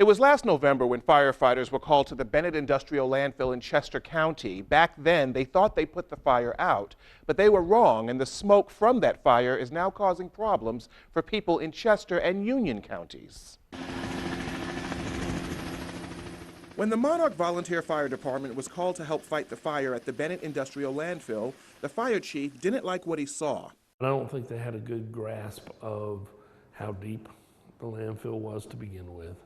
was last November when firefighters were called to the Bennett Industrial Landfill in Chester County. Back then, they thought they put the fire out, but they were wrong, and the smoke from that fire is now causing problems for people in Chester and Union counties. When the Monarch Volunteer Fire Department was called to help fight the fire at the Bennett Industrial Landfill, the fire chief didn't like what he saw. I don't think they had a good grasp of how deep the landfill was to begin with,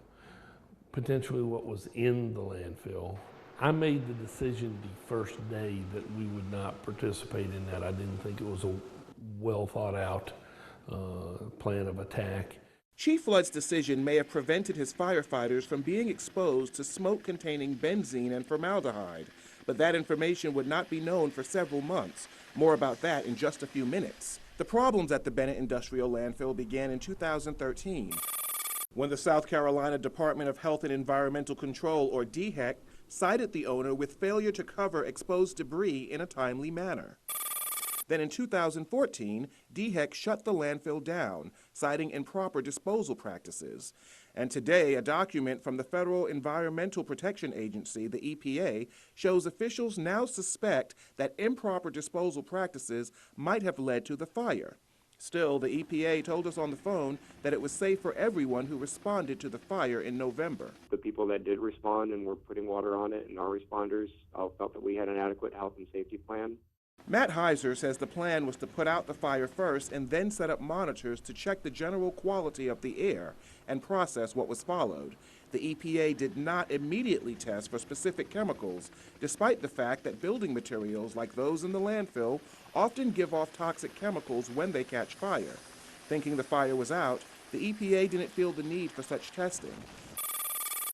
potentially what was in the landfill. I made the decision the first day that we would not participate in that. I didn't think it was a well thought out plan of attack. Chief Flood's decision may have prevented his firefighters from being exposed to smoke containing benzene and formaldehyde, but that information would not be known for several months. More about that in just a few minutes. The problems at the Bennett Industrial Landfill began in 2013, when the South Carolina Department of Health and Environmental Control, or DHEC, cited the owner with failure to cover exposed debris in a timely manner. Then in 2014, DHEC shut the landfill down, citing improper disposal practices. And today, a document from the Federal Environmental Protection Agency, the EPA, shows officials now suspect that improper disposal practices might have led to the fire. Still, the EPA told us on the phone that it was safe for everyone who responded to the fire in November. The people that did respond and were putting water on it, and our responders felt that we had an adequate health and safety plan. Matt Heiser says the plan was to put out the fire first and then set up monitors to check the general quality of the air and process what was followed. The EPA did not immediately test for specific chemicals, despite the fact that building materials like those in the landfill often give off toxic chemicals when they catch fire. Thinking the fire was out, the EPA didn't feel the need for such testing.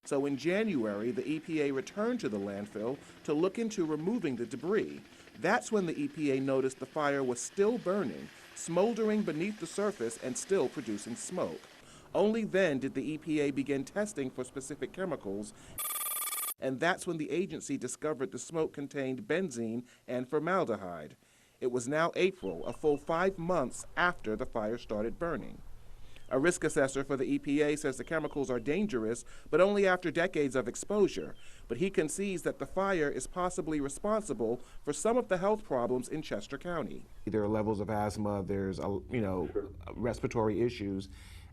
So in January, the EPA returned to the landfill to look into removing the debris. That's when the EPA noticed the fire was still burning, smoldering beneath the surface and still producing smoke. Only then did the EPA begin testing for specific chemicals, and that's when the agency discovered the smoke contained benzene and formaldehyde. It was now April, a full 5 months after the fire started burning. A risk assessor for the EPA says the chemicals are dangerous, but only after decades of exposure. But he concedes that the fire is possibly responsible for some of the health problems in Chester County. There are levels of asthma, there's respiratory issues,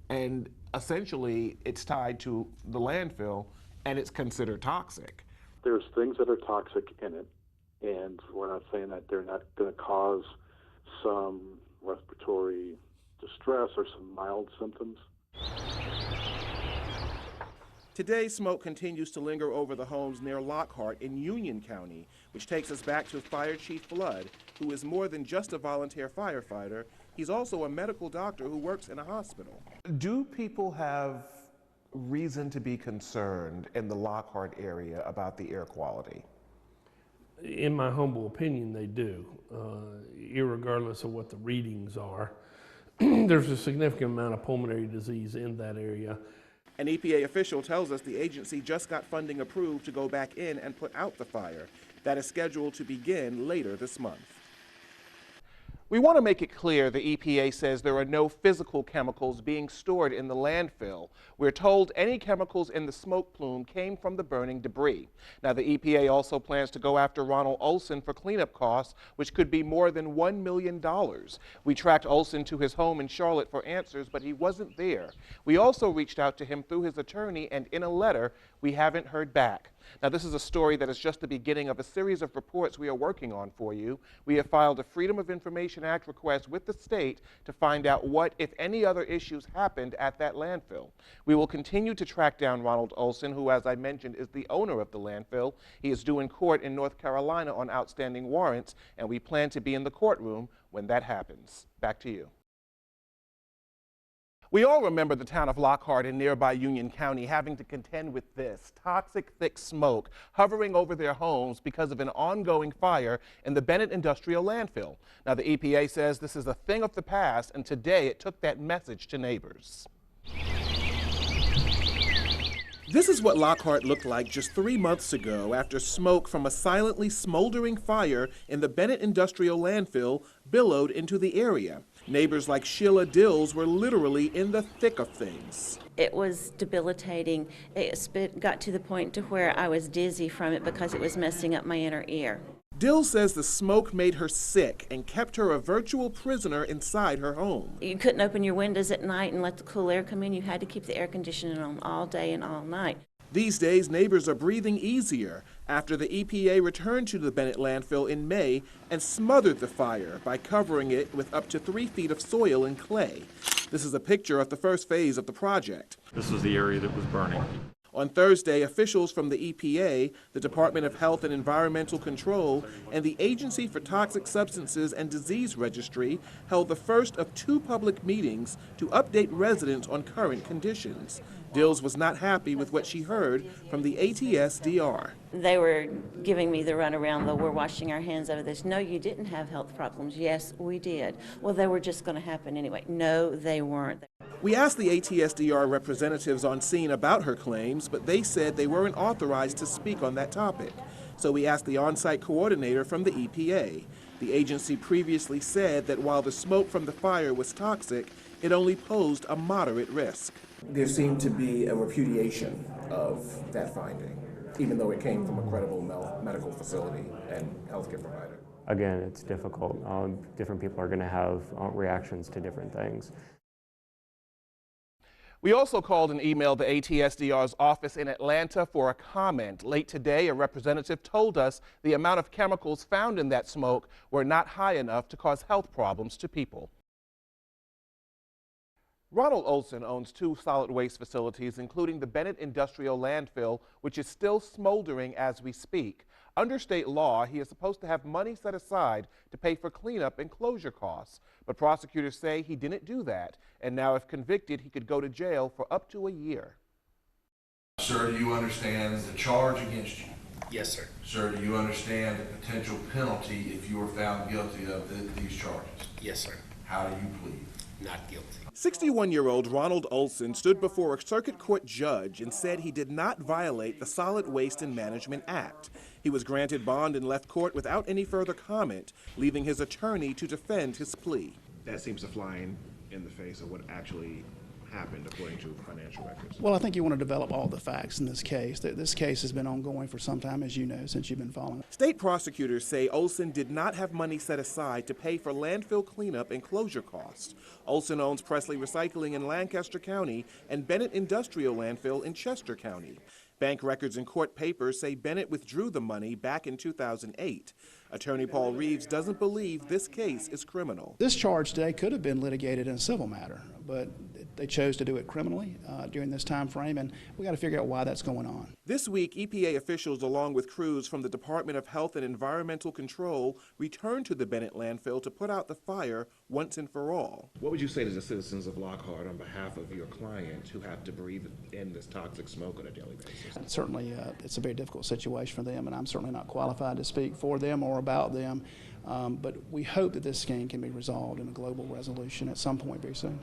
and essentially it's tied to the landfill and it's considered toxic. There's things that are toxic in it, and we're not saying that they're not going to cause some respiratory distress or some mild symptoms. Today, smoke continues to linger over the homes near Lockhart in Union County, which takes us back to Fire Chief Flood, who is more than just a volunteer firefighter. He's also a medical doctor who works in a hospital. Do people have reason to be concerned in the Lockhart area about the air quality? In my humble opinion, they do, irregardless of what the readings are. There's a significant amount of pulmonary disease in that area. An EPA official tells us the agency just got funding approved to go back in and put out the fire. That is scheduled to begin later this month. We want to make it clear the EPA says there are no physical chemicals being stored in the landfill. We're told any chemicals in the smoke plume came from the burning debris. Now, the EPA also plans to go after Ronald Olson for cleanup costs, which could be more than $1 million. We tracked Olson to his home in Charlotte for answers, but he wasn't there. We also reached out to him through his attorney, and in a letter, we haven't heard back. Now, this is a story that is just the beginning of a series of reports we are working on for you. We have filed a Freedom of Information Act request with the state to find out what, if any, other issues happened at that landfill. We will continue to track down Ronald Olson, who, as I mentioned, is the owner of the landfill. He is due in court in North Carolina on outstanding warrants, and we plan to be in the courtroom when that happens. Back to you. We all remember the town of Lockhart in nearby Union County having to contend with this toxic, thick smoke hovering over their homes because of an ongoing fire in the Bennett Industrial Landfill. Now, the EPA says this is a thing of the past, and today it took that message to neighbors. This is what Lockhart looked like just 3 months ago after smoke from a silently smoldering fire in the Bennett Industrial Landfill billowed into the area. Neighbors like Sheila Dills were literally in the thick of things. It was debilitating. It got to the point to where I was dizzy from it because it was messing up my inner ear. Dills says the smoke made her sick and kept her a virtual prisoner inside her home. You couldn't open your windows at night and let the cool air come in. You had to keep the air conditioning on all day and all night. These days, neighbors are breathing easier after the EPA returned to the Bennett landfill in May and smothered the fire by covering it with up to 3 feet of soil and clay. This is a picture of the first phase of the project. This was the area that was burning. On Thursday, officials from the EPA, the Department of Health and Environmental Control, and the Agency for Toxic Substances and Disease Registry held the first of 2 public meetings to update residents on current conditions. Dills was not happy with what she heard from the ATSDR. They were giving me the runaround, though, we're washing our hands over this. No, you didn't have health problems. Yes, we did. Well, they were just going to happen anyway. No, they weren't. We asked the ATSDR representatives on scene about her claims, but they said they weren't authorized to speak on that topic. So we asked the on-site coordinator from the EPA. The agency previously said that while the smoke from the fire was toxic, it only posed a moderate risk. There seemed to be a repudiation of that finding, even though it came from a credible medical facility and healthcare provider. Again, it's difficult. Different people are going to have reactions to different things. We also called and emailed the ATSDR's office in Atlanta for a comment. Late today, a representative told us the amount of chemicals found in that smoke were not high enough to cause health problems to people. Ronald Olson owns 2 solid waste facilities, including the Bennett Industrial Landfill, which is still smoldering as we speak. Under state law, he is supposed to have money set aside to pay for cleanup and closure costs, but prosecutors say he didn't do that, and now if convicted, he could go to jail for up to a year. Sir, do you understand the charge against you? Yes, sir. Sir, do you understand the potential penalty if you are found guilty of these charges? Yes, sir. How do you plead? Not guilty. 61-year-old Ronald Olson stood before a circuit court judge and said he did not violate the Solid Waste and Management Act. He was granted bond and left court without any further comment, leaving his attorney to defend his plea. That seems to fly in the face of what actually happened according to financial records. Well, I think you want to develop all the facts in this case. This case has been ongoing for some time, as you know, since you've been following it. State prosecutors say Olson did not have money set aside to pay for landfill cleanup and closure costs. Olson owns Presley Recycling in Lancaster County and Bennett Industrial Landfill in Chester County. Bank records and court papers say Bennett withdrew the money back in 2008. Attorney Paul Reeves doesn't believe this case is criminal. This charge today could have been litigated in a civil matter, but they chose to do it criminally during this time frame, and we got to figure out why that's going on. This week, EPA officials, along with crews from the Department of Health and Environmental Control, returned to the Bennett landfill to put out the fire once and for all. What would you say to the citizens of Lockhart on behalf of your client who have to breathe in this toxic smoke on a daily basis? Certainly, it's a very difficult situation for them, and I'm certainly not qualified to speak for them or about them, but we hope that this scheme can be resolved in a global resolution at some point very soon.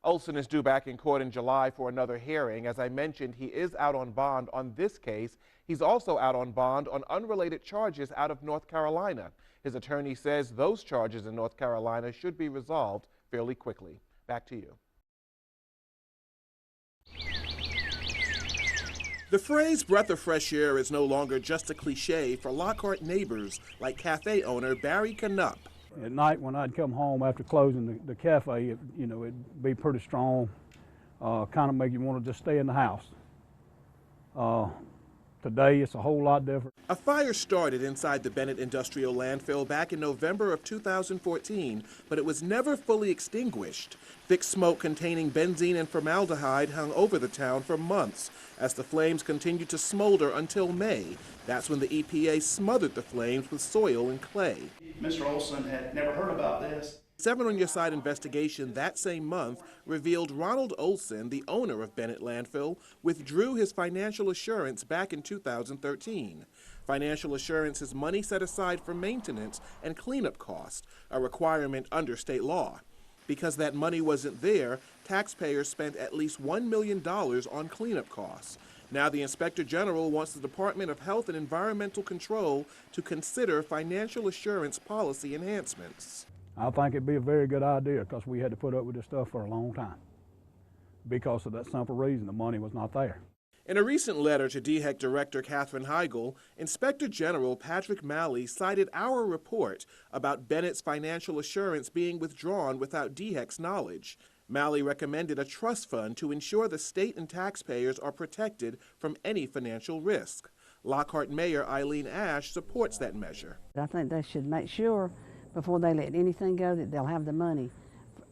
Olson is due back in court in July for another hearing. As I mentioned, he is out on bond on this case. He's also out on bond on unrelated charges out of North Carolina. His attorney says those charges in North Carolina should be resolved fairly quickly. Back to you. The phrase breath of fresh air is no longer just a cliche for Lockhart neighbors like cafe owner Barry Canup. At night when I'd come home after closing the cafe, it'd be pretty strong, kind of make you want to just stay in the house. Today it's a whole lot different. A fire started inside the Bennett Industrial Landfill back in November of 2014, but it was never fully extinguished. Thick smoke containing benzene and formaldehyde hung over the town for months as the flames continued to smolder until May. That's when the EPA smothered the flames with soil and clay. Mr. Olson had never heard about this. 7 on Your Side investigation that same month revealed Ronald Olson, the owner of Bennett Landfill, withdrew his financial assurance back in 2013. Financial assurance is money set aside for maintenance and cleanup costs, a requirement under state law. Because that money wasn't there, taxpayers spent at least $1 million on cleanup costs. Now the Inspector General wants the Department of Health and Environmental Control to consider financial assurance policy enhancements. I think it'd be a very good idea because we had to put up with this stuff for a long time. Because of that simple reason, the money was not there. In a recent letter to DHEC Director Katherine Heigl, Inspector General Patrick Malley cited our report about Bennett's financial assurance being withdrawn without DHEC's knowledge. Malley recommended a trust fund to ensure the state and taxpayers are protected from any financial risk. Lockhart Mayor Eileen Ash supports that measure. I think they should make sure before they let anything go that they'll have the money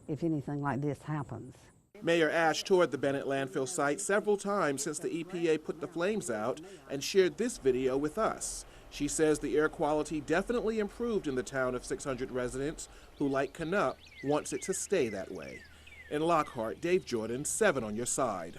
if anything like this happens. Mayor Ash toured the Bennett landfill site several times since the EPA put the flames out and shared this video with us. She says the air quality definitely improved in the town of 600 residents who, like Canuck, wants it to stay that way. In Lockhart, Dave Jordan, 7 on your side.